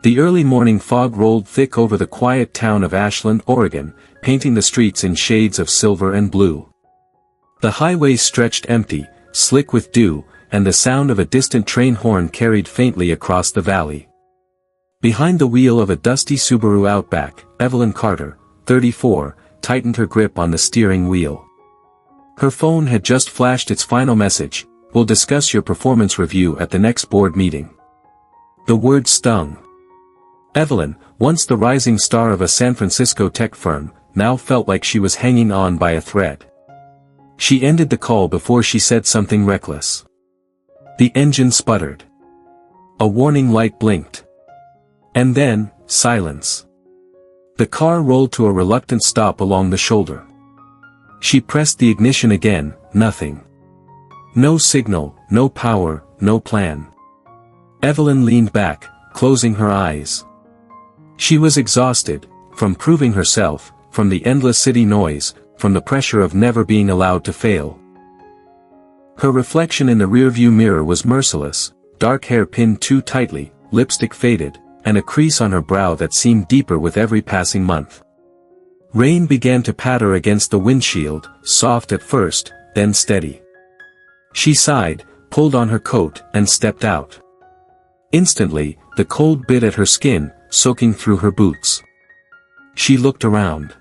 The early morning fog rolled thick over the quiet town of Ashland, Oregon, painting the streets in shades of silver and blue. The highway stretched empty, slick with dew, and the sound of a distant train horn carried faintly across the valley. Behind the wheel of a dusty Subaru Outback, Evelyn Carter, 34, tightened her grip on the steering wheel. Her phone had just flashed its final message: "We'll discuss your performance review at the next board meeting." The word stung. Evelyn, once the rising star of a San Francisco tech firm, now felt like she was hanging on by a thread. She ended the call before she said something reckless. The engine sputtered. A warning light blinked. And then, silence. The car rolled to a reluctant stop along the shoulder. She pressed the ignition again, nothing. No signal, no power, no plan. Evelyn leaned back, closing her eyes. She was exhausted, from proving herself, from the endless city noise, from the pressure of never being allowed to fail. Her reflection in the rearview mirror was merciless, dark hair pinned too tightly, lipstick faded, and a crease on her brow that seemed deeper with every passing month. Rain began to patter against the windshield, soft at first, then steady. She sighed, pulled on her coat, and stepped out. Instantly, the cold bit at her skin, soaking through her boots. She looked around.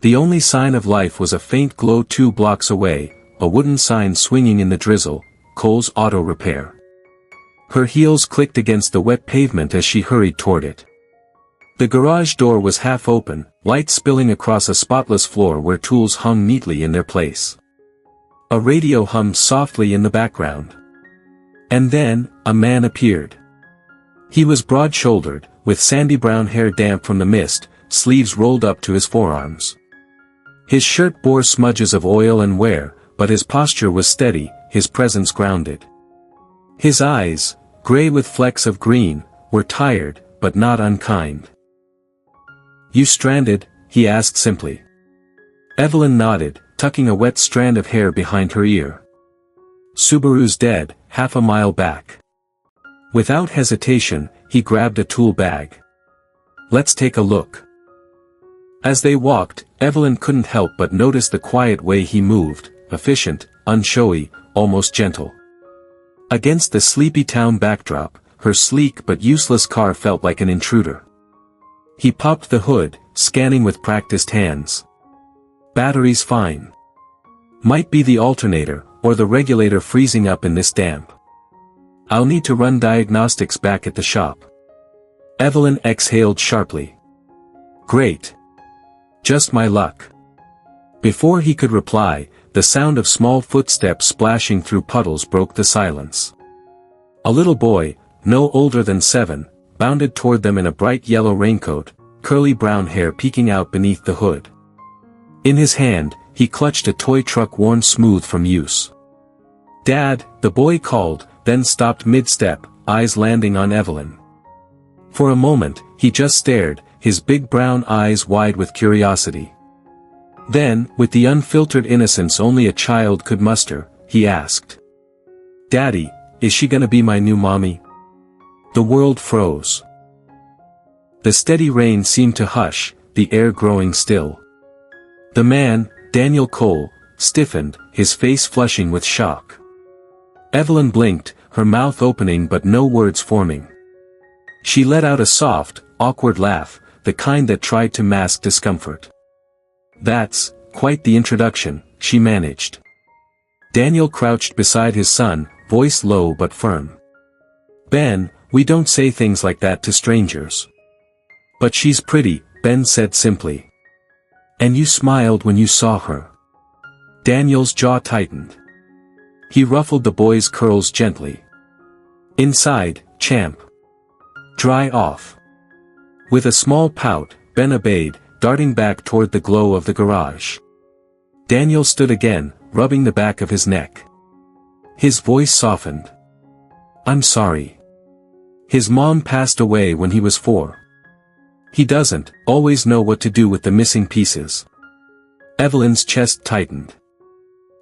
The only sign of life was a faint glow 2 blocks away, a wooden sign swinging in the drizzle, "Cole's Auto Repair." Her heels clicked against the wet pavement as she hurried toward it. The garage door was half open, light spilling across a spotless floor where tools hung neatly in their place. A radio hummed softly in the background. And then, a man appeared. He was broad-shouldered, with sandy brown hair damp from the mist, sleeves rolled up to his forearms. His shirt bore smudges of oil and wear, but his posture was steady, his presence grounded. His eyes, gray with flecks of green, were tired, but not unkind. "You stranded?" he asked simply. Evelyn nodded, tucking a wet strand of hair behind her ear. "Subaru's dead, half a mile back." Without hesitation, he grabbed a tool bag. "Let's take a look." As they walked, Evelyn couldn't help but notice the quiet way he moved, efficient, unshowy, almost gentle. Against the sleepy town backdrop, her sleek but useless car felt like an intruder. He popped the hood, scanning with practiced hands. "Battery's fine. Might be the alternator, or the regulator freezing up in this damp. I'll need to run diagnostics back at the shop." Evelyn exhaled sharply. "Great. Just my luck." Before he could reply, the sound of small footsteps splashing through puddles broke the silence. A little boy, no older than 7, bounded toward them in a bright yellow raincoat, curly brown hair peeking out beneath the hood. In his hand, he clutched a toy truck worn smooth from use. "Dad," the boy called, then stopped mid-step, eyes landing on Evelyn. For a moment, he just stared, his big brown eyes wide with curiosity. Then, with the unfiltered innocence only a child could muster, he asked, "Daddy, is she gonna be my new mommy?" The world froze. The steady rain seemed to hush, the air growing still. The man, Daniel Cole, stiffened, his face flushing with shock. Evelyn blinked, her mouth opening but no words forming. She let out a soft, awkward laugh, the kind that tried to mask discomfort. "That's quite the introduction," she managed. Daniel crouched beside his son, voice low but firm. "Ben, we don't say things like that to strangers." "But she's pretty," Ben said simply. "And you smiled when you saw her." Daniel's jaw tightened. He ruffled the boy's curls gently. "Inside, champ. Dry off." With a small pout, Ben obeyed, darting back toward the glow of the garage. Daniel stood again, rubbing the back of his neck. His voice softened. "I'm sorry. His mom passed away when he was 4. He doesn't always know what to do with the missing pieces." Evelyn's chest tightened.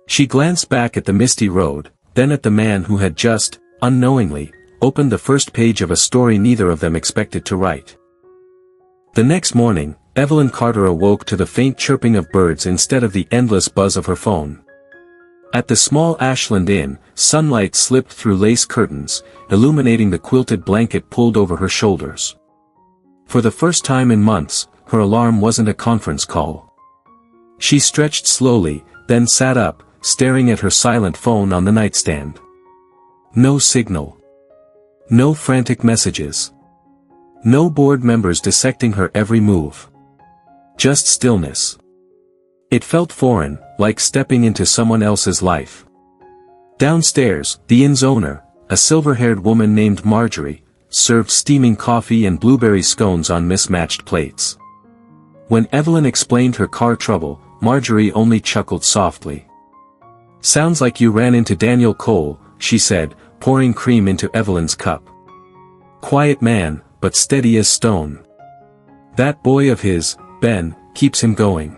She glanced back at the misty road, then at the man who had just, unknowingly, opened the first page of a story neither of them expected to write. The next morning, Evelyn Carter awoke to the faint chirping of birds instead of the endless buzz of her phone. At the small Ashland Inn, sunlight slipped through lace curtains, illuminating the quilted blanket pulled over her shoulders. For the first time in months, her alarm wasn't a conference call. She stretched slowly, then sat up, staring at her silent phone on the nightstand. No signal. No frantic messages. No board members dissecting her every move. Just stillness. It felt foreign, like stepping into someone else's life. Downstairs, the inn's owner, a silver-haired woman named Marjorie, served steaming coffee and blueberry scones on mismatched plates. When Evelyn explained her car trouble, Marjorie only chuckled softly. "Sounds like you ran into Daniel Cole," she said, pouring cream into Evelyn's cup. "Quiet man, but steady as stone. That boy of his, Ben, keeps him going."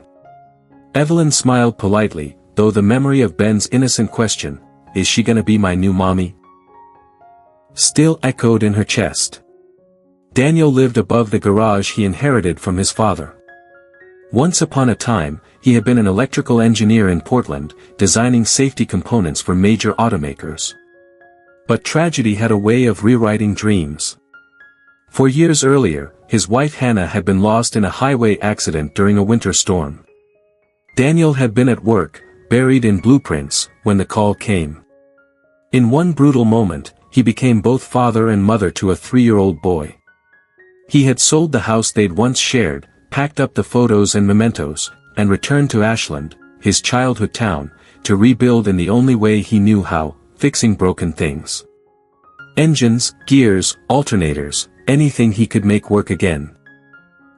Evelyn smiled politely, though the memory of Ben's innocent question, "Is she gonna be my new mommy?" still echoed in her chest. Daniel lived above the garage he inherited from his father. Once upon a time, he had been an electrical engineer in Portland, designing safety components for major automakers. But tragedy had a way of rewriting dreams. 4 years earlier, his wife Hannah had been lost in a highway accident during a winter storm. Daniel had been at work, buried in blueprints, when the call came. In one brutal moment, he became both father and mother to a 3-year-old boy. He had sold the house they'd once shared, packed up the photos and mementos, and returned to Ashland, his childhood town, to rebuild in the only way he knew how, fixing broken things. Engines, gears, alternators, anything he could make work again.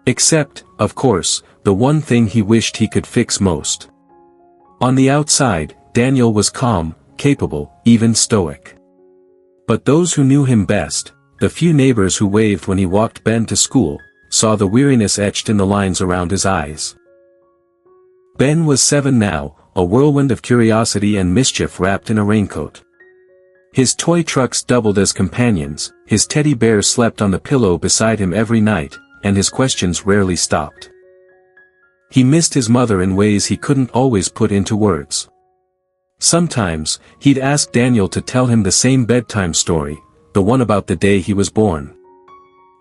Except, of course, the one thing he wished he could fix most. On the outside, Daniel was calm, capable, even stoic. But those who knew him best, the few neighbors who waved when he walked Ben to school, saw the weariness etched in the lines around his eyes. Ben was 7 now, a whirlwind of curiosity and mischief wrapped in a raincoat. His toy trucks doubled as companions, his teddy bear slept on the pillow beside him every night, and his questions rarely stopped. He missed his mother in ways he couldn't always put into words. Sometimes, he'd ask Daniel to tell him the same bedtime story, the one about the day he was born.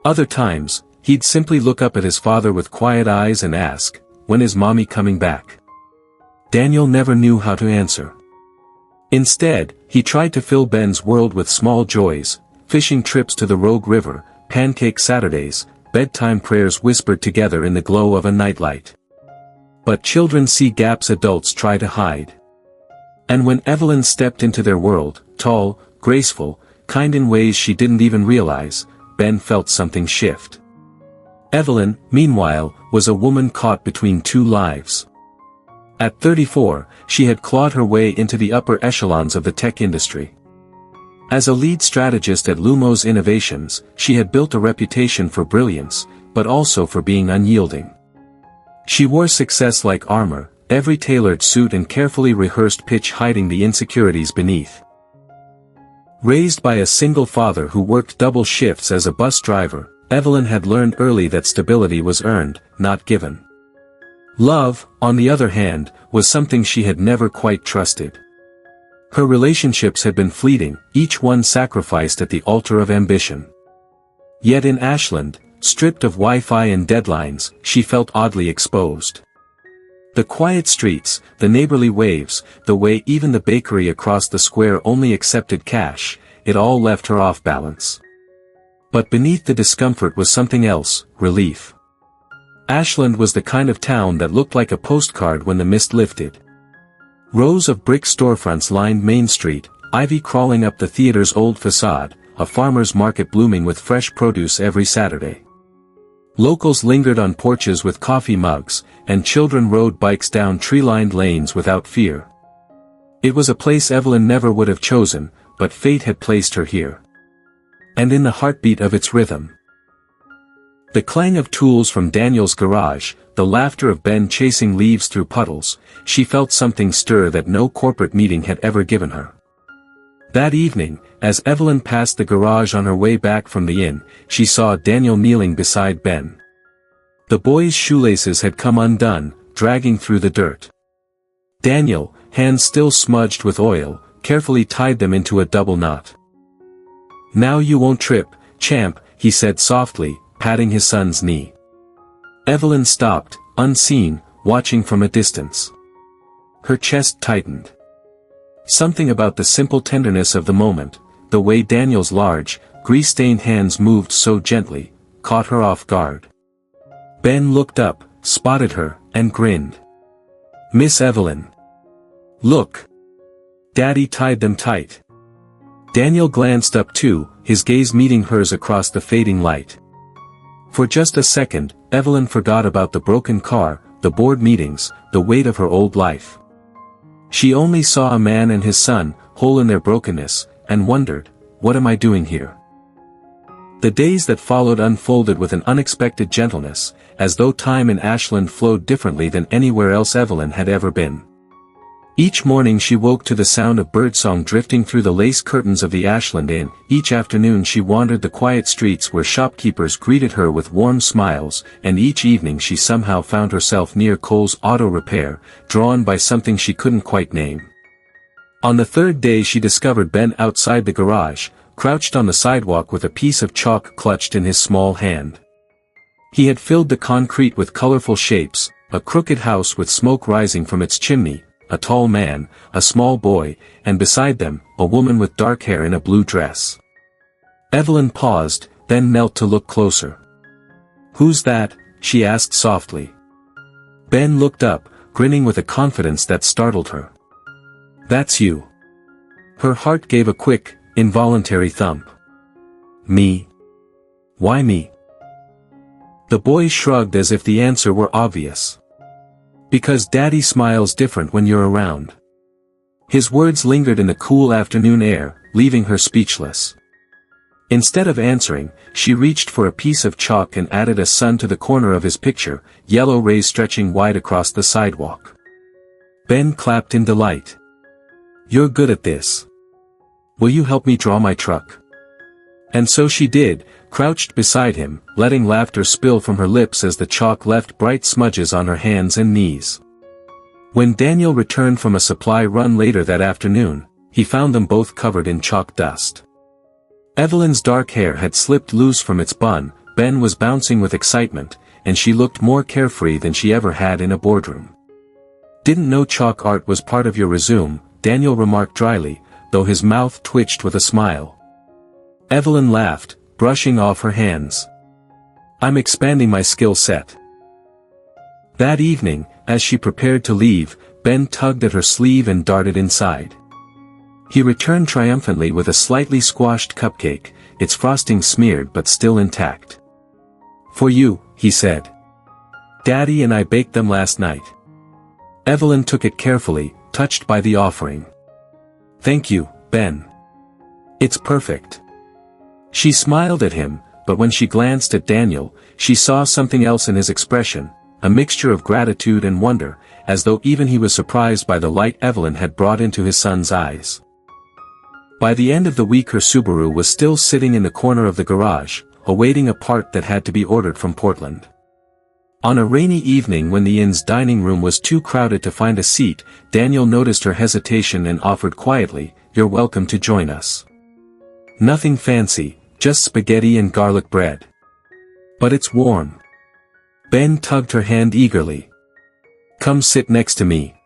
Other times, he'd simply look up at his father with quiet eyes and ask, "When is mommy coming back?" Daniel never knew how to answer. Instead, he tried to fill Ben's world with small joys, fishing trips to the Rogue River, pancake Saturdays, bedtime prayers whispered together in the glow of a nightlight. But children see gaps adults try to hide. And when Evelyn stepped into their world, tall, graceful, kind in ways she didn't even realize, Ben felt something shift. Evelyn, meanwhile, was a woman caught between two lives. At 34, she had clawed her way into the upper echelons of the tech industry. As a lead strategist at Lumos Innovations, she had built a reputation for brilliance, but also for being unyielding. She wore success like armor, every tailored suit and carefully rehearsed pitch hiding the insecurities beneath. Raised by a single father who worked double shifts as a bus driver, Evelyn had learned early that stability was earned, not given. Love, on the other hand, was something she had never quite trusted. Her relationships had been fleeting, each one sacrificed at the altar of ambition. Yet in Ashland, stripped of Wi-Fi and deadlines, she felt oddly exposed. The quiet streets, the neighborly waves, the way even the bakery across the square only accepted cash, it all left her off balance. But beneath the discomfort was something else, relief. Ashland was the kind of town that looked like a postcard when the mist lifted. Rows of brick storefronts lined Main Street, ivy crawling up the theater's old facade, a farmer's market blooming with fresh produce every Saturday. Locals lingered on porches with coffee mugs, and children rode bikes down tree-lined lanes without fear. It was a place Evelyn never would have chosen, but fate had placed her here. And in the heartbeat of its rhythm. The clang of tools from Daniel's garage, the laughter of Ben chasing leaves through puddles, she felt something stir that no corporate meeting had ever given her. That evening, as Evelyn passed the garage on her way back from the inn, she saw Daniel kneeling beside Ben. The boy's shoelaces had come undone, dragging through the dirt. Daniel, hands still smudged with oil, carefully tied them into a double knot. "Now you won't trip, champ," he said softly, patting his son's knee. Evelyn stopped, unseen, watching from a distance. Her chest tightened. Something about the simple tenderness of the moment, the way Daniel's large, grease-stained hands moved so gently, caught her off guard. Ben looked up, spotted her, and grinned. "Miss Evelyn. Look." Daddy tied them tight. Daniel glanced up too, his gaze meeting hers across the fading light. For just a second, Evelyn forgot about the broken car, the board meetings, the weight of her old life. She only saw a man and his son, whole in their brokenness, and wondered, what am I doing here? The days that followed unfolded with an unexpected gentleness, as though time in Ashland flowed differently than anywhere else Evelyn had ever been. Each morning she woke to the sound of birdsong drifting through the lace curtains of the Ashland Inn. Each afternoon she wandered the quiet streets where shopkeepers greeted her with warm smiles, and each evening she somehow found herself near Cole's auto repair, drawn by something she couldn't quite name. On the third day she discovered Ben outside the garage, crouched on the sidewalk with a piece of chalk clutched in his small hand. He had filled the concrete with colorful shapes, a crooked house with smoke rising from its chimney, a tall man, a small boy, and beside them, a woman with dark hair in a blue dress. Evelyn paused, then knelt to look closer. "Who's that?" she asked softly. Ben looked up, grinning with a confidence that startled her. "That's you." Her heart gave a quick, involuntary thump. "Me? Why me?" The boy shrugged as if the answer were obvious. "Because Daddy smiles different when you're around." His words lingered in the cool afternoon air, leaving her speechless. Instead of answering, she reached for a piece of chalk and added a sun to the corner of his picture, yellow rays stretching wide across the sidewalk. Ben clapped in delight. "You're good at this. Will you help me draw my truck?" And so she did, crouched beside him, letting laughter spill from her lips as the chalk left bright smudges on her hands and knees. When Daniel returned from a supply run later that afternoon, he found them both covered in chalk dust. Evelyn's dark hair had slipped loose from its bun, Ben was bouncing with excitement, and she looked more carefree than she ever had in a boardroom. "Didn't know chalk art was part of your resume," Daniel remarked dryly, though his mouth twitched with a smile. Evelyn laughed, brushing off her hands. "I'm expanding my skill set." That evening, as she prepared to leave, Ben tugged at her sleeve and darted inside. He returned triumphantly with a slightly squashed cupcake, its frosting smeared but still intact. "For you," he said. "Daddy and I baked them last night." Evelyn took it carefully, touched by the offering. "Thank you, Ben. It's perfect." She smiled at him, but when she glanced at Daniel, she saw something else in his expression, a mixture of gratitude and wonder, as though even he was surprised by the light Evelyn had brought into his son's eyes. By the end of the week her Subaru was still sitting in the corner of the garage, awaiting a part that had to be ordered from Portland. On a rainy evening when the inn's dining room was too crowded to find a seat, Daniel noticed her hesitation and offered quietly, "You're welcome to join us. Nothing fancy, just spaghetti and garlic bread. But it's warm." Ben tugged her hand eagerly. "Come sit next to me."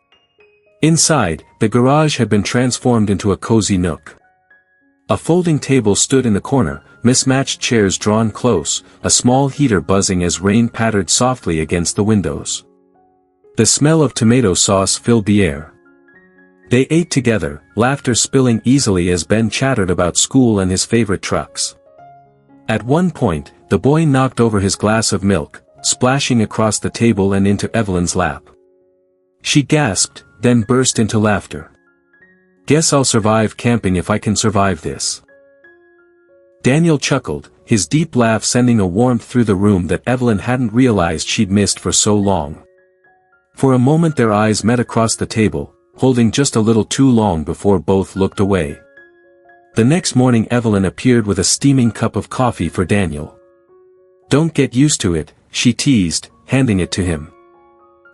Inside, the garage had been transformed into a cozy nook. A folding table stood in the corner, mismatched chairs drawn close, a small heater buzzing as rain pattered softly against the windows. The smell of tomato sauce filled the air. They ate together, laughter spilling easily as Ben chattered about school and his favorite trucks. At one point, the boy knocked over his glass of milk, splashing across the table and into Evelyn's lap. She gasped, then burst into laughter. "Guess I'll survive camping if I can survive this." Daniel chuckled, his deep laugh sending a warmth through the room that Evelyn hadn't realized she'd missed for so long. For a moment their eyes met across the table, holding just a little too long before both looked away. The next morning Evelyn appeared with a steaming cup of coffee for Daniel. "Don't get used to it," she teased, handing it to him.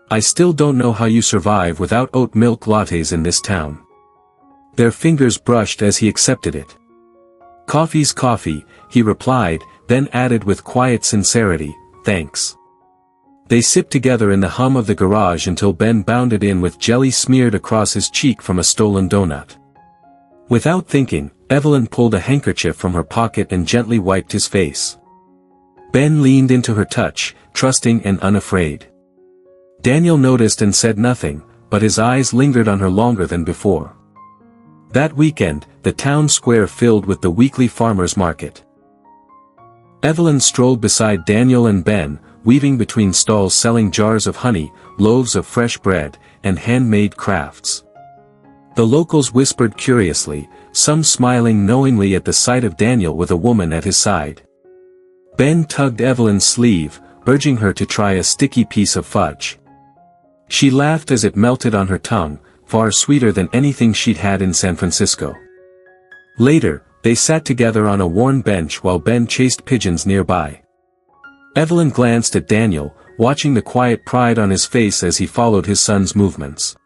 "I still don't know how you survive without oat milk lattes in this town." Their fingers brushed as he accepted it. "Coffee's coffee," he replied, then added with quiet sincerity, "Thanks." They sipped together in the hum of the garage until Ben bounded in with jelly smeared across his cheek from a stolen donut. Without thinking, Evelyn pulled a handkerchief from her pocket and gently wiped his face. Ben leaned into her touch, trusting and unafraid. Daniel noticed and said nothing, but his eyes lingered on her longer than before. That weekend, the town square filled with the weekly farmers' market. Evelyn strolled beside Daniel and Ben, weaving between stalls selling jars of honey, loaves of fresh bread, and handmade crafts. The locals whispered curiously, some smiling knowingly at the sight of Daniel with a woman at his side. Ben tugged Evelyn's sleeve, urging her to try a sticky piece of fudge. She laughed as it melted on her tongue, far sweeter than anything she'd had in San Francisco. Later, they sat together on a worn bench while Ben chased pigeons nearby. Evelyn glanced at Daniel, watching the quiet pride on his face as he followed his son's movements.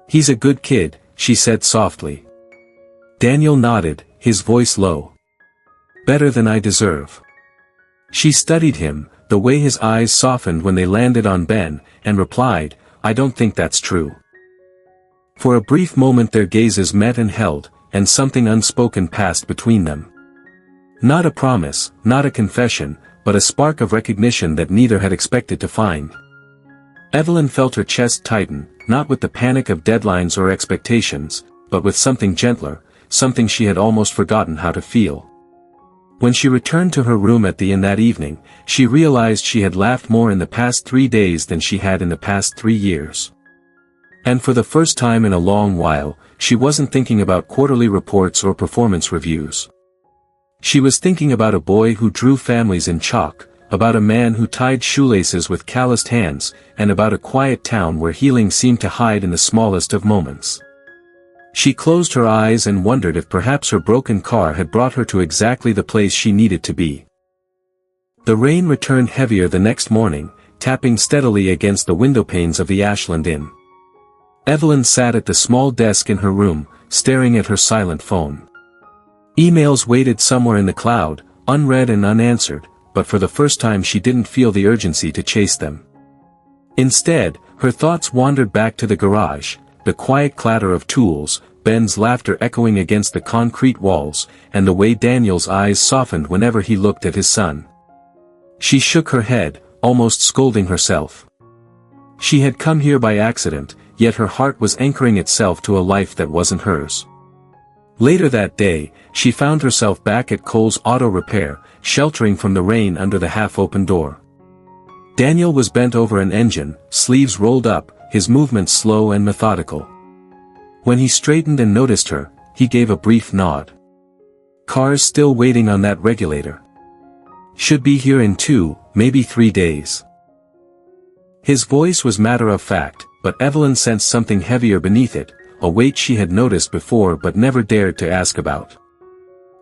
"He's a good kid," she said softly. Daniel nodded, his voice low. "Better than I deserve." She studied him, the way his eyes softened when they landed on Ben, and replied, "I don't think that's true." For a brief moment their gazes met and held, and something unspoken passed between them. Not a promise, not a confession, but a spark of recognition that neither had expected to find. Evelyn felt her chest tighten, not with the panic of deadlines or expectations, but with something gentler, something she had almost forgotten how to feel. When she returned to her room at the inn that evening, she realized she had laughed more in the past 3 days than she had in the past 3 years. And for the first time in a long while, she wasn't thinking about quarterly reports or performance reviews. She was thinking about a boy who drew families in chalk, about a man who tied shoelaces with calloused hands, and about a quiet town where healing seemed to hide in the smallest of moments. She closed her eyes and wondered if perhaps her broken car had brought her to exactly the place she needed to be. The rain returned heavier the next morning, tapping steadily against the windowpanes of the Ashland Inn. Evelyn sat at the small desk in her room, staring at her silent phone. Emails waited somewhere in the cloud, unread and unanswered, but for the first time she didn't feel the urgency to chase them. Instead, her thoughts wandered back to the garage, the quiet clatter of tools, Ben's laughter echoing against the concrete walls, and the way Daniel's eyes softened whenever he looked at his son. She shook her head, almost scolding herself. She had come here by accident, yet her heart was anchoring itself to a life that wasn't hers. Later that day, she found herself back at Cole's Auto Repair, sheltering from the rain under the half-open door. Daniel was bent over an engine, sleeves rolled up, his movements slow and methodical. When he straightened and noticed her, he gave a brief nod. "Car's still waiting on that regulator. Should be here in 2, maybe 3 days." His voice was matter-of-fact, but Evelyn sensed something heavier beneath it, a weight she had noticed before but never dared to ask about.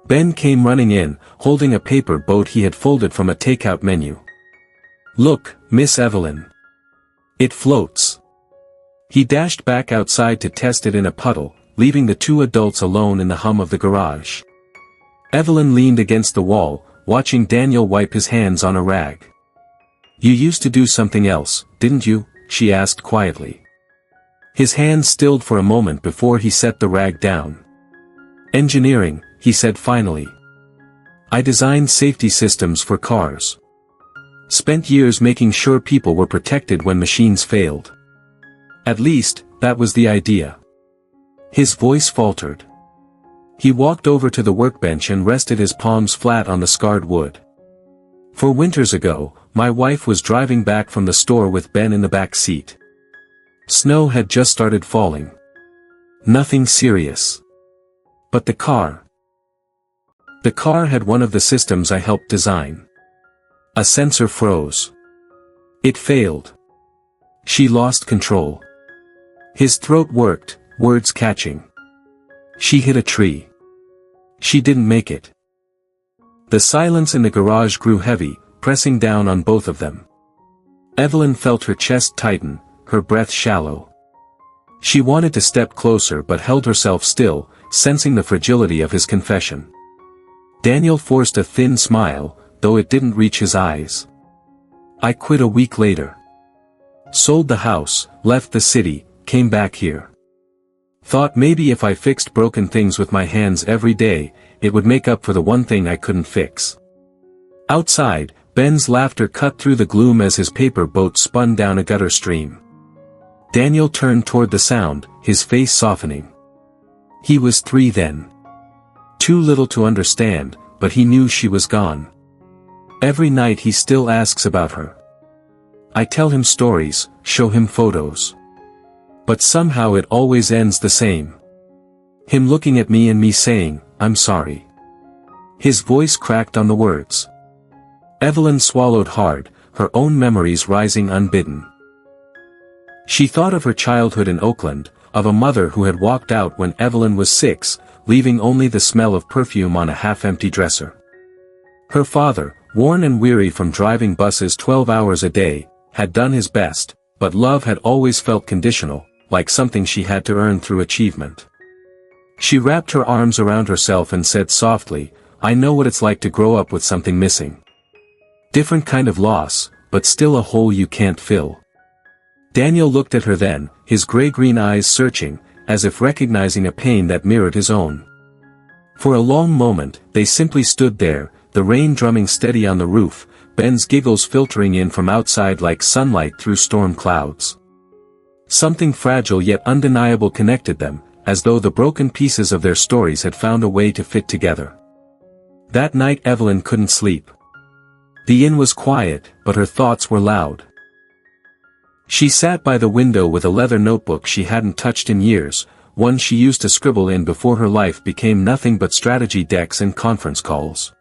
Ben came running in, holding a paper boat he had folded from a takeout menu. "Look, Miss Evelyn. It floats." He dashed back outside to test it in a puddle, leaving the 2 adults alone in the hum of the garage. Evelyn leaned against the wall, watching Daniel wipe his hands on a rag. "You used to do something else, didn't you?" she asked quietly. His hands stilled for a moment before he set the rag down. "Engineering," he said finally. "I designed safety systems for cars. Spent years making sure people were protected when machines failed. At least, that was the idea." His voice faltered. He walked over to the workbench and rested his palms flat on the scarred wood. "For winters ago, my wife was driving back from the store with Ben in the back seat. Snow had just started falling. Nothing serious. But the car. The car had one of the systems I helped design. A sensor froze. It failed. She lost control." His throat worked, words catching. "She hit a tree. She didn't make it. The silence in the garage grew heavy, pressing down on both of them. Evelyn felt her chest tighten, her breath shallow. She wanted to step closer but held herself still, sensing the fragility of his confession. Daniel forced a thin smile, though it didn't reach his eyes. I quit a week later. Sold the house, left the city, came back here. Thought maybe if I fixed broken things with my hands every day, it would make up for the one thing I couldn't fix. Outside, Ben's laughter cut through the gloom as his paper boat spun down a gutter stream. Daniel turned toward the sound, his face softening. He was 3 then. Too little to understand, but he knew she was gone. Every night he still asks about her. I tell him stories, show him photos. But somehow it always ends the same. Him looking at me and me saying, I'm sorry. His voice cracked on the words. Evelyn swallowed hard, her own memories rising unbidden. She thought of her childhood in Oakland, of a mother who had walked out when Evelyn was 6, leaving only the smell of perfume on a half-empty dresser. Her father, worn and weary from driving buses 12 hours a day, had done his best, but love had always felt conditional, like something she had to earn through achievement. She wrapped her arms around herself and said softly, I know what it's like to grow up with something missing. Different kind of loss, but still a hole you can't fill. Daniel looked at her then, his gray-green eyes searching, as if recognizing a pain that mirrored his own. For a long moment, they simply stood there, the rain drumming steady on the roof, Ben's giggles filtering in from outside like sunlight through storm clouds. Something fragile yet undeniable connected them, as though the broken pieces of their stories had found a way to fit together. That night Evelyn couldn't sleep. The inn was quiet, but her thoughts were loud. She sat by the window with a leather notebook she hadn't touched in years, one she used to scribble in before her life became nothing but strategy decks and conference calls.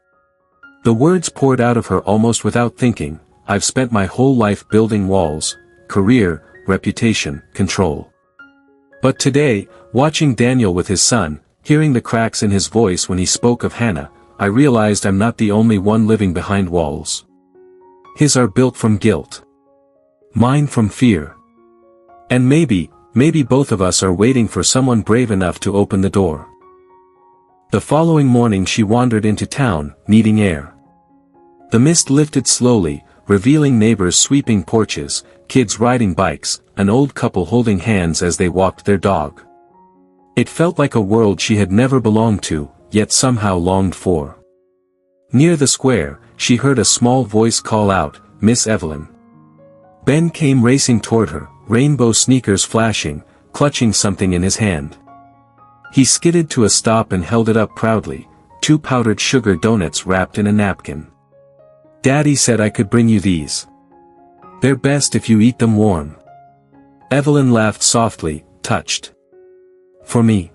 The words poured out of her almost without thinking, I've spent my whole life building walls, career, reputation, control. But today, watching Daniel with his son, hearing the cracks in his voice when he spoke of Hannah, I realized I'm not the only one living behind walls. His are built from guilt. Mine from fear. And maybe both of us are waiting for someone brave enough to open the door. The following morning she wandered into town, needing air. The mist lifted slowly, revealing neighbors sweeping porches, kids riding bikes, an old couple holding hands as they walked their dog. It felt like a world she had never belonged to, yet somehow longed for. Near the square, she heard a small voice call out, Miss Evelyn. Ben came racing toward her, rainbow sneakers flashing, clutching something in his hand. He skidded to a stop and held it up proudly, 2 powdered sugar donuts wrapped in a napkin. Daddy said I could bring you these. They're best if you eat them warm. Evelyn laughed softly, touched. For me.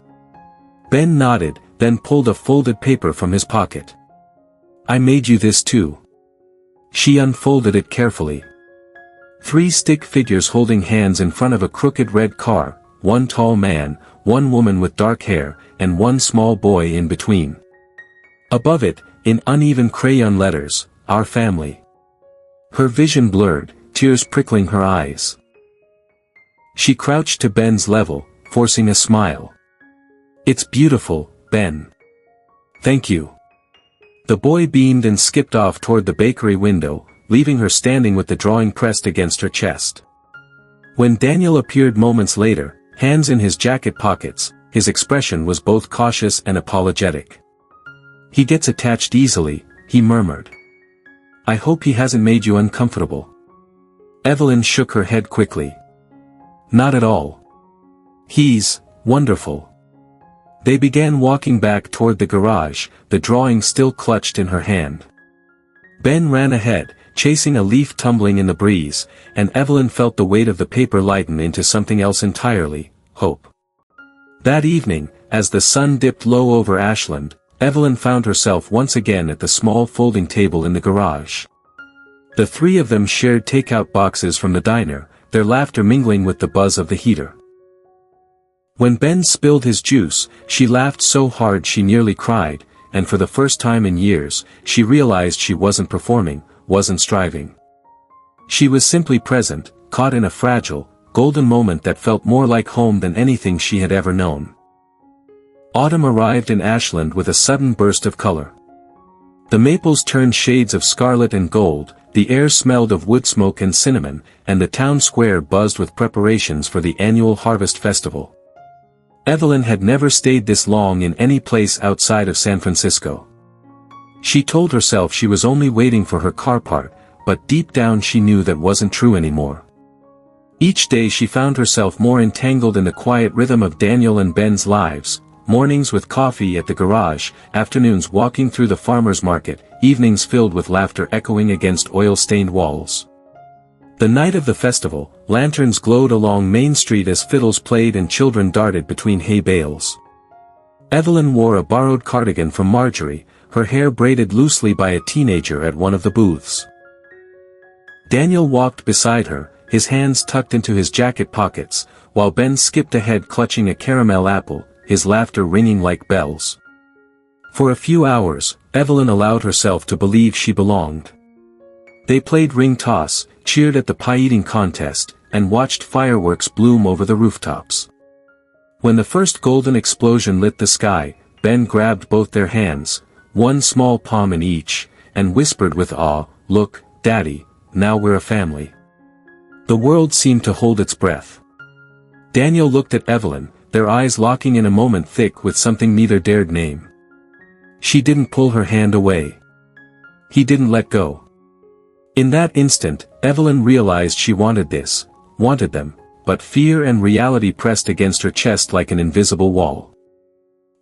Ben nodded, then pulled a folded paper from his pocket. I made you this too. She unfolded it carefully. 3 stick figures holding hands in front of a crooked red car, 1 tall man, 1 woman with dark hair, and 1 small boy in between. Above it, in uneven crayon letters, Our family. Her vision blurred, tears prickling her eyes. She crouched to Ben's level, forcing a smile. It's beautiful, Ben. Thank you. The boy beamed and skipped off toward the bakery window, leaving her standing with the drawing pressed against her chest. When Daniel appeared moments later, hands in his jacket pockets, his expression was both cautious and apologetic. He gets attached easily, he murmured. I hope he hasn't made you uncomfortable. Evelyn shook her head quickly. Not at all. He's wonderful. They began walking back toward the garage, the drawing still clutched in her hand. Ben ran ahead, chasing a leaf tumbling in the breeze, and Evelyn felt the weight of the paper lighten into something else entirely, hope. That evening, as the sun dipped low over Ashland, Evelyn found herself once again at the small folding table in the garage. The 3 of them shared takeout boxes from the diner, their laughter mingling with the buzz of the heater. When Ben spilled his juice, she laughed so hard she nearly cried, and for the first time in years, she realized she wasn't performing, wasn't striving. She was simply present, caught in a fragile, golden moment that felt more like home than anything she had ever known. Autumn arrived in Ashland with a sudden burst of color. The maples turned shades of scarlet and gold, the air smelled of wood smoke and cinnamon, and the town square buzzed with preparations for the annual harvest festival. Evelyn had never stayed this long in any place outside of San Francisco. She told herself she was only waiting for her car part, but deep down she knew that wasn't true anymore. Each day she found herself more entangled in the quiet rhythm of Daniel and Ben's lives, mornings with coffee at the garage, afternoons walking through the farmer's market, evenings filled with laughter echoing against oil-stained walls. The night of the festival, lanterns glowed along Main Street as fiddles played and children darted between hay bales. Evelyn wore a borrowed cardigan from Marjorie, her hair braided loosely by a teenager at one of the booths. Daniel walked beside her, his hands tucked into his jacket pockets, while Ben skipped ahead clutching a caramel apple, his laughter ringing like bells. For a few hours, Evelyn allowed herself to believe she belonged. They played ring toss, cheered at the pie-eating contest, and watched fireworks bloom over the rooftops. When the first golden explosion lit the sky, Ben grabbed both their hands, one small palm in each, and whispered with awe, "Look, Daddy, now we're a family." The world seemed to hold its breath. Daniel looked at Evelyn, their eyes locking in a moment thick with something neither dared name. She didn't pull her hand away. He didn't let go. In that instant, Evelyn realized she wanted this, wanted them, but fear and reality pressed against her chest like an invisible wall.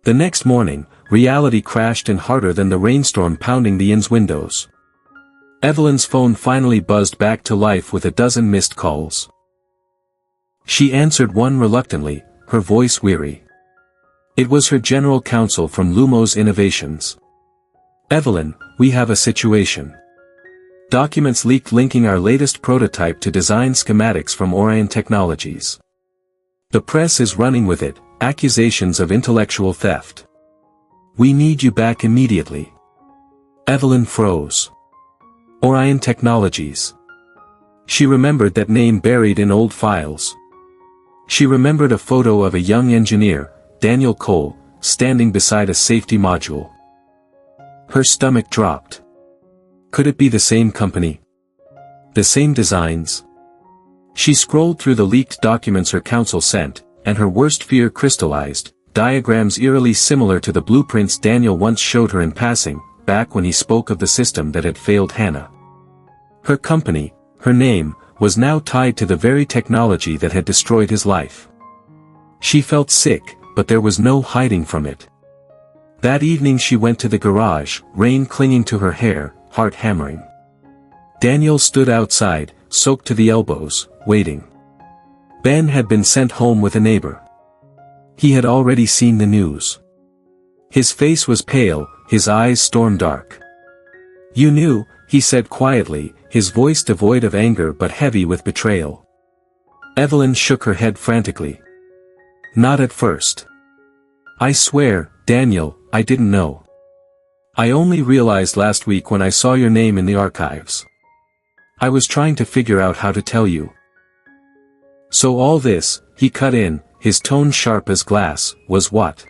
The next morning, reality crashed in harder than the rainstorm pounding the inn's windows. Evelyn's phone finally buzzed back to life with a dozen missed calls. She answered one reluctantly, her voice weary. It was her general counsel from Lumos Innovations. "Evelyn, we have a situation. Documents leaked linking our latest prototype to design schematics from Orion Technologies. The press is running with it, accusations of intellectual theft. We need you back immediately." Evelyn froze. Orion Technologies. She remembered that name buried in old files. She remembered a photo of a young engineer, Daniel Cole, standing beside a safety module. Her stomach dropped. Could it be the same company? The same designs? She scrolled through the leaked documents her counsel sent, and her worst fear crystallized, diagrams eerily similar to the blueprints Daniel once showed her in passing, back when he spoke of the system that had failed Hannah. Her company, her name, was now tied to the very technology that had destroyed his life. She felt sick, but there was no hiding from it. That evening she went to the garage, rain clinging to her hair, heart hammering. Daniel stood outside, soaked to the elbows, waiting. Ben had been sent home with a neighbor. He had already seen the news. His face was pale, his eyes storm-dark. "You knew," he said quietly, his voice devoid of anger but heavy with betrayal. Evelyn shook her head frantically. "Not at first. I swear, Daniel, I didn't know. I only realized last week when I saw your name in the archives. I was trying to figure out how to tell you." "So all this," he cut in, his tone sharp as glass, "was what?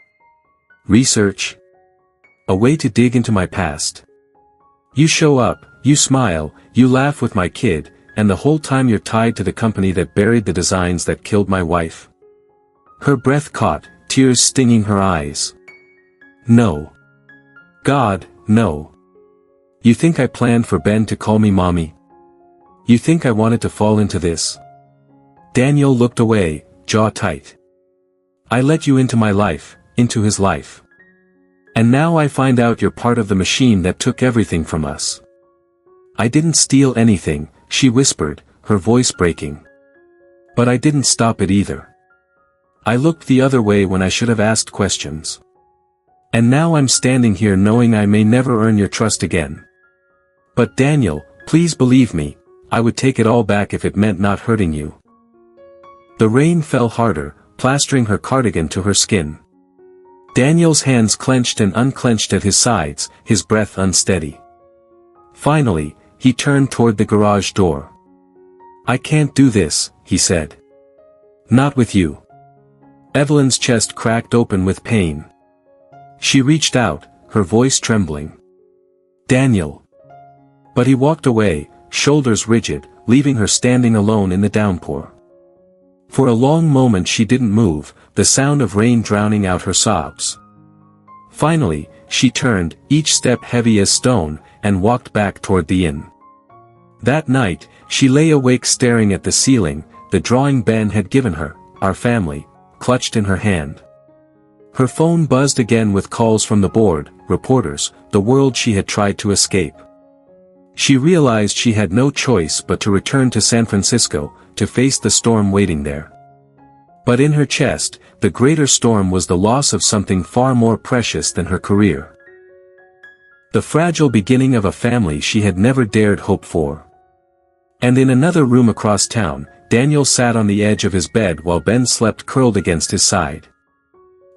Research? A way to dig into my past? You show up, you smile, you laugh with my kid, and the whole time you're tied to the company that buried the designs that killed my wife?" Her breath caught, tears stinging her eyes. "No. God, no. You think I planned for Ben to call me mommy? You think I wanted to fall into this?" Daniel looked away, jaw tight. "I let you into my life, into his life. And now I find out you're part of the machine that took everything from us." "I didn't steal anything," she whispered, her voice breaking. "But I didn't stop it either. I looked the other way when I should have asked questions. And now I'm standing here knowing I may never earn your trust again. But Daniel, please believe me, I would take it all back if it meant not hurting you." The rain fell harder, plastering her cardigan to her skin. Daniel's hands clenched and unclenched at his sides, his breath unsteady. Finally, he turned toward the garage door. "I can't do this," he said. "Not with you." Evelyn's chest cracked open with pain. She reached out, her voice trembling. "Daniel." But he walked away, shoulders rigid, leaving her standing alone in the downpour. For a long moment she didn't move, the sound of rain drowning out her sobs. Finally, she turned, each step heavy as stone, and walked back toward the inn. That night, she lay awake staring at the ceiling, the drawing Ben had given her, Our Family, clutched in her hand. Her phone buzzed again with calls from the board, reporters, the world she had tried to escape. She realized she had no choice but to return to San Francisco, to face the storm waiting there. But in her chest, the greater storm was the loss of something far more precious than her career. The fragile beginning of a family she had never dared hope for. And in another room across town, Daniel sat on the edge of his bed while Ben slept curled against his side.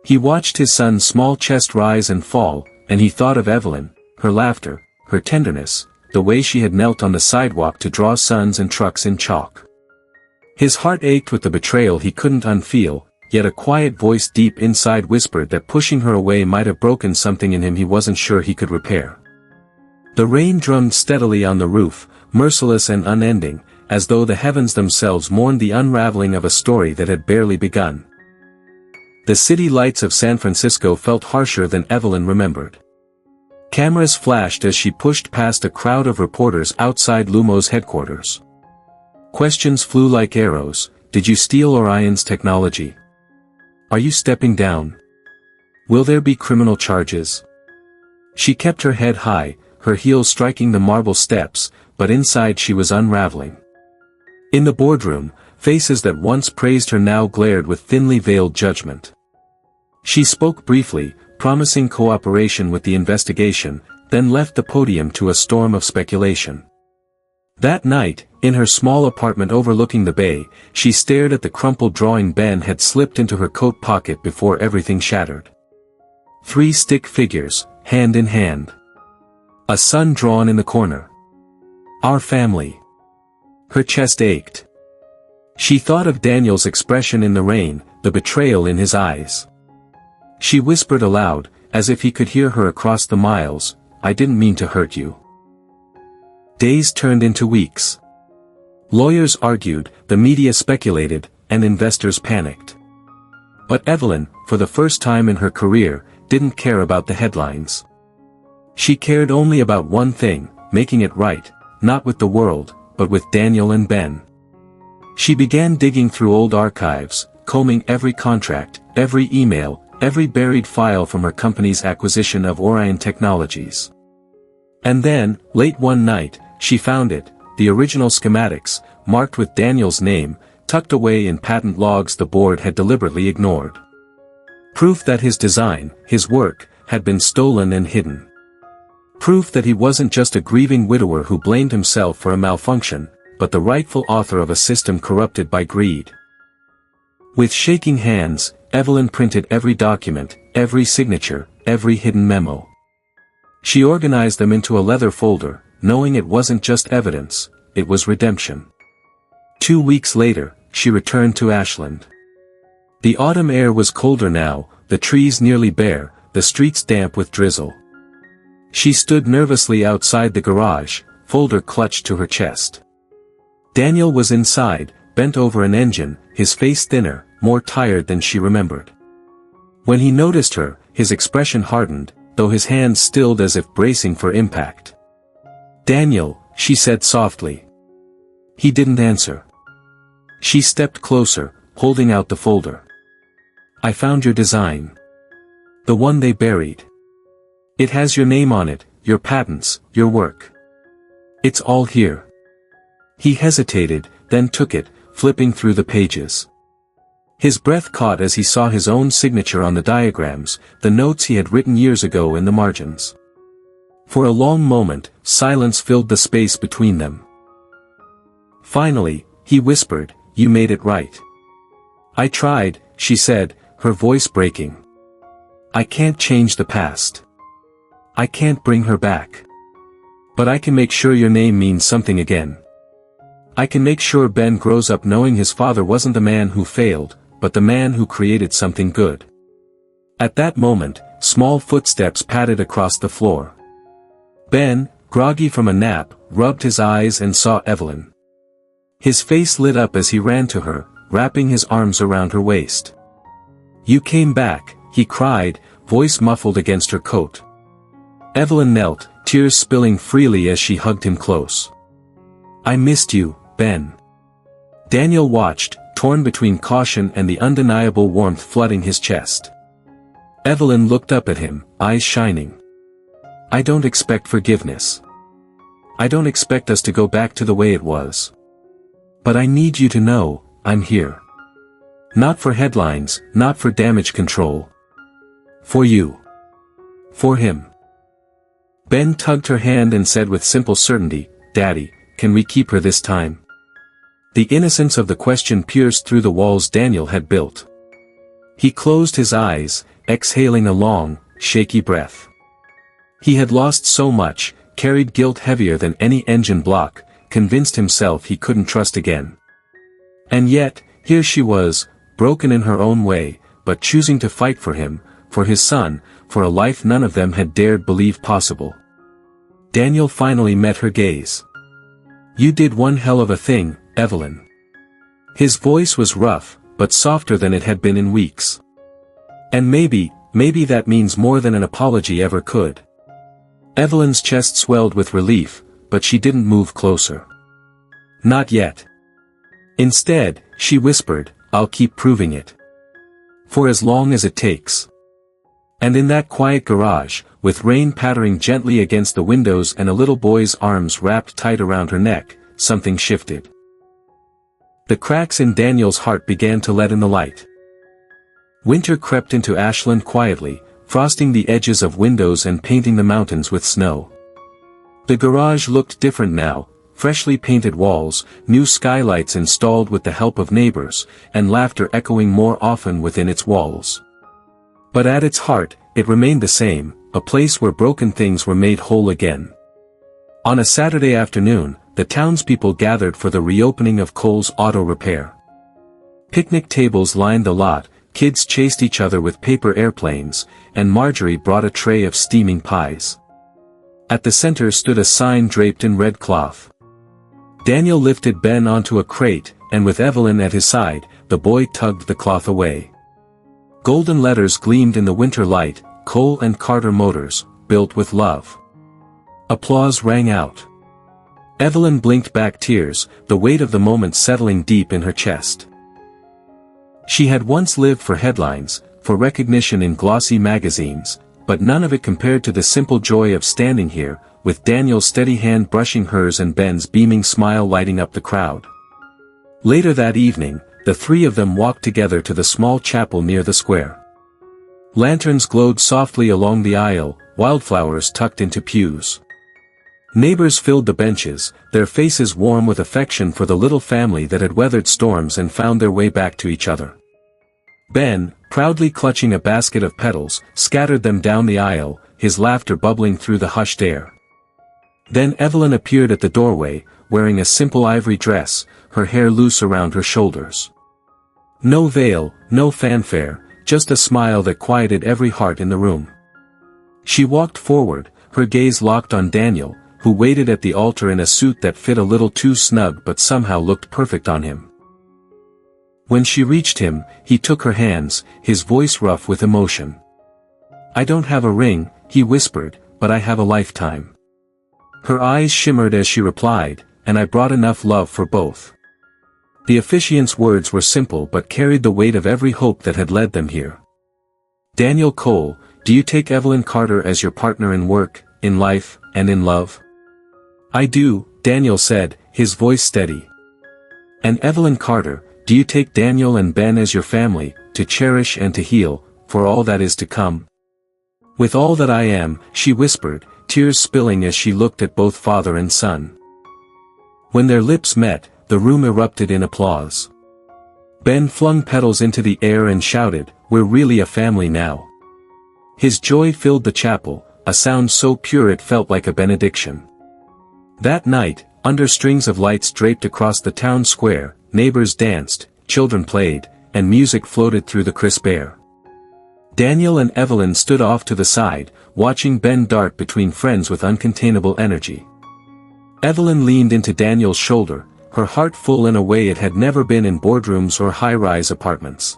He watched his son's small chest rise and fall, and he thought of Evelyn, her laughter, her tenderness, the way she had knelt on the sidewalk to draw suns and trucks in chalk. His heart ached with the betrayal he couldn't unfeel, yet a quiet voice deep inside whispered that pushing her away might have broken something in him he wasn't sure he could repair. The rain drummed steadily on the roof, merciless and unending, as though the heavens themselves mourned the unraveling of a story that had barely begun. The city lights of San Francisco felt harsher than Evelyn remembered. Cameras flashed as she pushed past a crowd of reporters outside Lumos headquarters. Questions flew like arrows. Did you steal Orion's technology? Are you stepping down? Will there be criminal charges? She kept her head high, her heels striking the marble steps, but inside she was unraveling. In the boardroom, faces that once praised her now glared with thinly veiled judgment. She spoke briefly, promising cooperation with the investigation, then left the podium to a storm of speculation. That night, in her small apartment overlooking the bay, she stared at the crumpled drawing Ben had slipped into her coat pocket before everything shattered. 3 stick figures, hand in hand. A sun drawn in the corner. Our Family. Her chest ached. She thought of Daniel's expression in the rain, the betrayal in his eyes. She whispered aloud, as if he could hear her across the miles, I didn't mean to hurt you. Days turned into weeks. Lawyers argued, the media speculated, and investors panicked. But Evelyn, for the first time in her career, didn't care about the headlines. She cared only about one thing, making it right, not with the world, but with Daniel and Ben. She began digging through old archives, combing every contract, every email, every buried file from her company's acquisition of Orion Technologies. And then, late one night, she found it, the original schematics, marked with Daniel's name, tucked away in patent logs the board had deliberately ignored. Proof that his design, his work, had been stolen and hidden. Proof that he wasn't just a grieving widower who blamed himself for a malfunction, but the rightful author of a system corrupted by greed. With shaking hands, Evelyn printed every document, every signature, every hidden memo. She organized them into a leather folder, knowing it wasn't just evidence, it was redemption. 2 weeks later, she returned to Ashland. The autumn air was colder now, the trees nearly bare, the streets damp with drizzle. She stood nervously outside the garage, folder clutched to her chest. Daniel was inside, bent over an engine, his face thinner, more tired than she remembered. When he noticed her, his expression hardened, though his hands stilled as if bracing for impact. Daniel, she said softly. He didn't answer. She stepped closer, holding out the folder. I found your design. The one they buried. It has your name on it, your patents, your work. It's all here. He hesitated, then took it, flipping through the pages. His breath caught as he saw his own signature on the diagrams, the notes he had written years ago in the margins. For a long moment, silence filled the space between them. Finally, he whispered, You made it right. I tried, she said, her voice breaking. I can't change the past. I can't bring her back. But I can make sure your name means something again. I can make sure Ben grows up knowing his father wasn't the man who failed, but the man who created something good. At that moment, small footsteps padded across the floor. Ben, groggy from a nap, rubbed his eyes and saw Evelyn. His face lit up as he ran to her, wrapping his arms around her waist. "You came back," he cried, voice muffled against her coat. Evelyn knelt, tears spilling freely as she hugged him close. "I missed you, Ben." Daniel watched, torn between caution and the undeniable warmth flooding his chest. Evelyn looked up at him, eyes shining. "I don't expect forgiveness. I don't expect us to go back to the way it was. But I need you to know, I'm here. Not for headlines, not for damage control. For you. For him." Ben tugged her hand and said with simple certainty, "Daddy, can we keep her this time?" The innocence of the question pierced through the walls Daniel had built. He closed his eyes, exhaling a long, shaky breath. He had lost so much, carried guilt heavier than any engine block, convinced himself he couldn't trust again. And yet, here she was, broken in her own way, but choosing to fight for him, for his son, for a life none of them had dared believe possible. Daniel finally met her gaze. "You did one hell of a thing, Evelyn." His voice was rough, but softer than it had been in weeks. "And maybe that means more than an apology ever could." Evelyn's chest swelled with relief, but she didn't move closer. "Not yet." Instead, she whispered, "I'll keep proving it. For as long as it takes." And in that quiet garage, with rain pattering gently against the windows and a little boy's arms wrapped tight around her neck, something shifted. The cracks in Daniel's heart began to let in the light. Winter crept into Ashland quietly, frosting the edges of windows and painting the mountains with snow. The garage looked different now, freshly painted walls, new skylights installed with the help of neighbors, and laughter echoing more often within its walls. But at its heart, it remained the same, a place where broken things were made whole again. On a Saturday afternoon, the townspeople gathered for the reopening of Cole's auto repair. Picnic tables lined the lot, kids chased each other with paper airplanes, and Marjorie brought a tray of steaming pies. At the center stood a sign draped in red cloth. Daniel lifted Ben onto a crate, and with Evelyn at his side, the boy tugged the cloth away. Golden letters gleamed in the winter light, Cole and Carter Motors, built with love. Applause rang out. Evelyn blinked back tears, the weight of the moment settling deep in her chest. She had once lived for headlines, for recognition in glossy magazines, but none of it compared to the simple joy of standing here, with Daniel's steady hand brushing hers and Ben's beaming smile lighting up the crowd. Later that evening, the three of them walked together to the small chapel near the square. Lanterns glowed softly along the aisle, wildflowers tucked into pews. Neighbors filled the benches, their faces warm with affection for the little family that had weathered storms and found their way back to each other. Ben, proudly clutching a basket of petals, scattered them down the aisle, his laughter bubbling through the hushed air. Then Evelyn appeared at the doorway, wearing a simple ivory dress, her hair loose around her shoulders. No veil, no fanfare, just a smile that quieted every heart in the room. She walked forward, her gaze locked on Daniel, who waited at the altar in a suit that fit a little too snug but somehow looked perfect on him. When she reached him, he took her hands, his voice rough with emotion. "I don't have a ring," he whispered, "but I have a lifetime." Her eyes shimmered as she replied, "And I brought enough love for both." The officiant's words were simple but carried the weight of every hope that had led them here. "Daniel Cole, do you take Evelyn Carter as your partner in work, in life, and in love?" "I do," Daniel said, his voice steady. "And Evelyn Carter, do you take Daniel and Ben as your family, to cherish and to heal, for all that is to come?" "With all that I am," she whispered, tears spilling as she looked at both father and son. When their lips met, the room erupted in applause. Ben flung petals into the air and shouted, "We're really a family now." His joy filled the chapel, a sound so pure it felt like a benediction. That night, under strings of lights draped across the town square, neighbors danced, children played, and music floated through the crisp air. Daniel and Evelyn stood off to the side, watching Ben dart between friends with uncontainable energy. Evelyn leaned into Daniel's shoulder, her heart full in a way it had never been in boardrooms or high-rise apartments.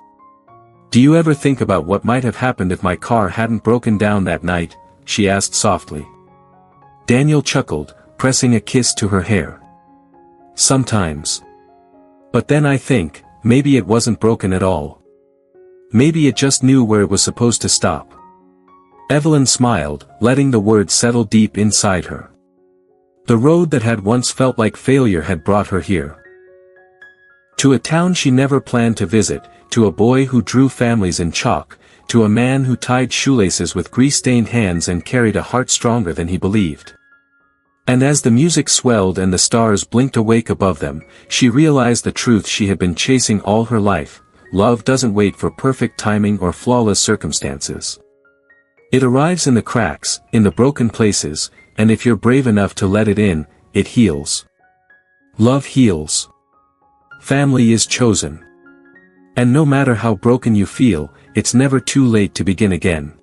"Do you ever think about what might have happened if my car hadn't broken down that night?" she asked softly. Daniel chuckled, pressing a kiss to her hair. "Sometimes. But then I think, maybe it wasn't broken at all. Maybe it just knew where it was supposed to stop." Evelyn smiled, letting the words settle deep inside her. The road that had once felt like failure had brought her here. To a town she never planned to visit, to a boy who drew families in chalk, to a man who tied shoelaces with grease-stained hands and carried a heart stronger than he believed. And as the music swelled and the stars blinked awake above them, she realized the truth she had been chasing all her life: love doesn't wait for perfect timing or flawless circumstances. It arrives in the cracks, in the broken places, and if you're brave enough to let it in, it heals. Love heals. Family is chosen. And no matter how broken you feel, it's never too late to begin again.